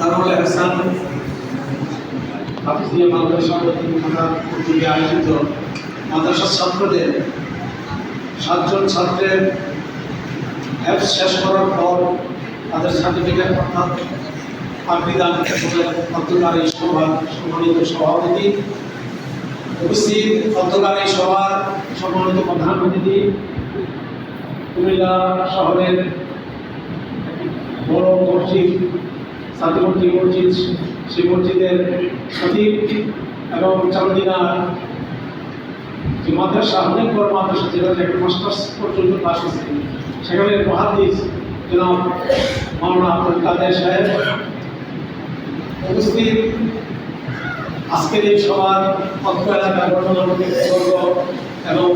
দারুল এহসান হাফিজিয়া মাদ্রাসা কর্তৃক আয়োজিত মাদ্রাসার ছাত্রদের 7 জন ছাত্রের হ্যাফজ শেষ করার পর তাদের সার্টিফিকেট অর্থাৎ আবৃদান অধ্যকার এই সভার সম্মানিত সভাপতি উপস্থিত, অধ্যকার এই সভার সম্মানিত প্রধান অতিথি, কুমিল্লা শহরের বড় মসজিদ সাদিমতি মসজিদ, সেই মসজিদের সচিব এবং চান্দিনার যে মাদ্রাসা, অনেক বড় মাদ্রাসা, যেখানে একটা মাস্টার্স পর্যন্ত ক্লাস আছে, সেখানে মহাদিস জনাব মাওলানা আব্দুল কাদের সাহেব উপস্থিত, আজকের এই সভার অত্র এলাকার বর্গ এবং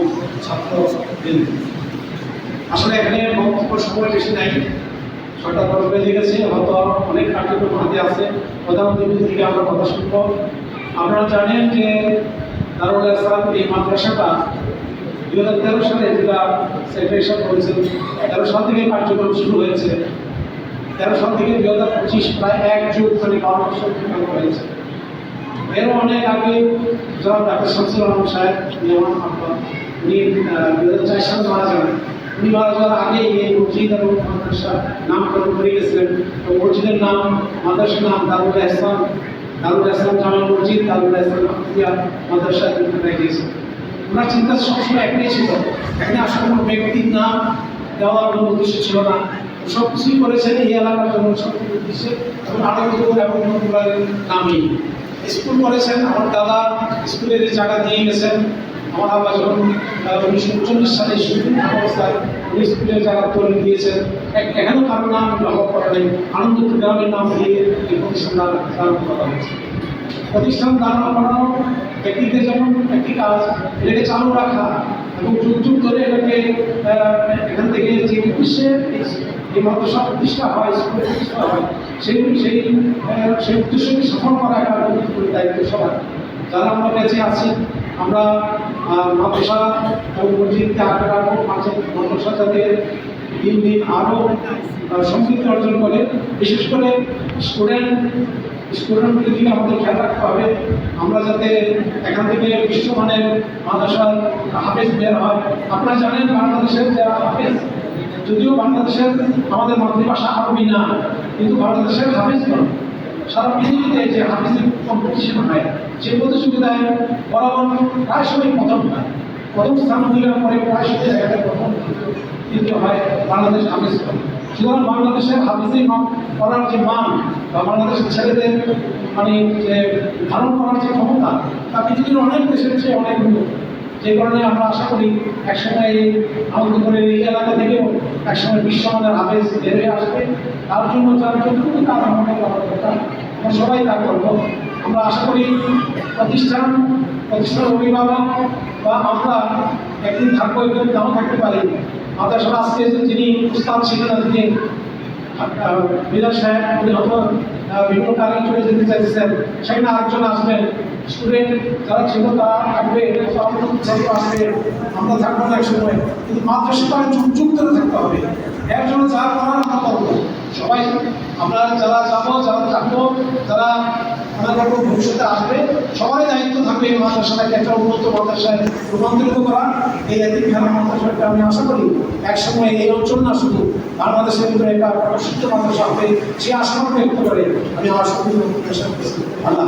ছাত্রবৃন্দ। আসলে এখানে বক্তব্য সময় বেশি নাই, 6টা বেজে গেছে, হয়তো অনেক কার্যক্রম হাতে আছে, প্রধান অতিথি থেকে আমরা কথা শুনব। আপনারা জানেন যে দারুল এহসান এই মাদ্রাসাটা 2013 সালে যেটা সেক্রেটারি করেছেন, 13 সাল থেকে কার্যক্রম শুরু হয়েছে। 13 সাল থেকে 2025 প্রায় 1 যুগ, মানে 12 বছর হয়েছে। এরও অনেক আগে যারা ডাক্তার শামসুল আলম সাহেব উনি 2004 সালে মারা যান। উনি মারা যাওয়ার আগে এই মসজিদ এবং মাদ্রাসার নামকরণ করে গেছিলেন। তো মসজিদের নাম, মাদ্রাসার নাম দারুল এহসান জামে মসজিদ, দারুল এহসান হাফিজিয়া মাদ্রাসা গিয়েছেন। ওনার চিন্তা সবসময় একটাই ছিল, এখানে আসলে কোনো ব্যক্তির নাম দেওয়ার কোনো উদ্দেশ্য ছিল না, সব কিছুই করেছেন এই এলাকার জন্য, সব উদ্দেশ্যে এবং আনন্দপুর এবং নন্দপুরের নামই। স্কুল করেছেন, আমার দাদা স্কুলের জায়গা দিয়ে গেছেন। আমার আব্বা যখন 1939 সালে শুরু অবস্থায় উনি স্কুলের জায়গা তৈরি দিয়েছেন। এখানেও কারোর নাম ব্যবহার করা নেই, আনন্দপুর গ্রামের নাম দিয়ে এই প্রতিষ্ঠান দাঁড়ানো করা হয়েছে। প্রতিষ্ঠান দাঁড়ানো করানো ব্যক্তিদের যেমন একটি কাজ, এটাকে চালু রাখা এবং যুগ যুগ ধরে এটাকে এখান থেকে যে উদ্দেশ্যে এই মাদ্রাসা প্রতিষ্ঠা হয়, স্কুল প্রতিষ্ঠা হয়, সেই উদ্দেশ্যকে সফল করা একটা দায়িত্ব সবার। যারা আমরা বেঁচে আছি, আমরা মাদ্রাসা এবং মসজিদকে আগে রাখবো, মাদ্রাসা যাতে দিন দিন আরও সমৃদ্ধি অর্জন করে। বিশেষ করে স্টুডেন্টদের দিকে আমাদের খেয়াল রাখতে হবে, আমরা যাতে এখান থেকে বিশ্বমানের মাদ্রাসার হাফেজ বের হয়। আপনারা জানেন বাংলাদেশের যারা হাফেজ, যদিও বাংলাদেশের আমাদের মাতৃভাষা আরবি না, কিন্তু বাংলাদেশের হাফেজগণ সারা পৃথিবীতে যে হাফেজের কম্পিটিশন হয়, সেই প্রতিযোগিতায় বরাবর প্রায় সময় প্রথম স্থান অধিকার করে, প্রায় সময় জায়গায় প্রথম দ্বিতীয় হয় বাংলাদেশ হাফেজগণ। সুতরাং বাংলাদেশের হাফেজি করার যে মান বা বাংলাদেশের ছেলেদের মানে যে ধারণ করার যে ক্ষমতা, তা পৃথিবীর অনেক দেশের চেয়ে অনেক উন্নত। যে কারণে আমরা আশা করি একসময় এই আনন্দপুরের এই এলাকা থেকেও একসময় বিশ্বমানের হাফেজ বের হয়ে আসবে। তার জন্য যার যতটুকু কাজ আমাদের করার দরকার, আমরা সবাই তা করবো। আমরা আশা করি প্রতিষ্ঠানের অভিভাবক বা আমরা একদিন থাকবো, একদিন নাও থাকতে পারি। মাদ্রাসার আজকে যিনি উস্তাদ ছিলেন আজকে বিরাজ সাহেব, উনি হয়তো বিভিন্ন কারণে চলে যেতে চাইছেন, সেখানে আরেকজন আসবেন। স্টুডেন্ট যারা ছিল তারা থাকবে, ছাত্র আসবে, আমরা থাকবো না এক সময়, কিন্তু মাদ্রাসাটা যুগ ধরে থাকতে হবে। এর জন্য যা করার আমরা করবো সবাই, আমরা যারা যাবো, যারা থাকবো, যারা আমাদের ভবিষ্যতে আসবে, সবারই দায়িত্ব থাকবে এই মাদ্রাসাটাকে একটা উন্নত মাদ্রাসায় রূপান্তরিত করা। এই এতিমখানা মাদ্রাসাটা আমি আশা করি একসময় এই অঞ্চল না, শুধু বাংলাদেশের ভিতরে একটা প্রসিদ্ধ মাদ্রাসা হবে, সে আশা ব্যক্ত করে আমি আমার সঙ্গে আল্লাহ।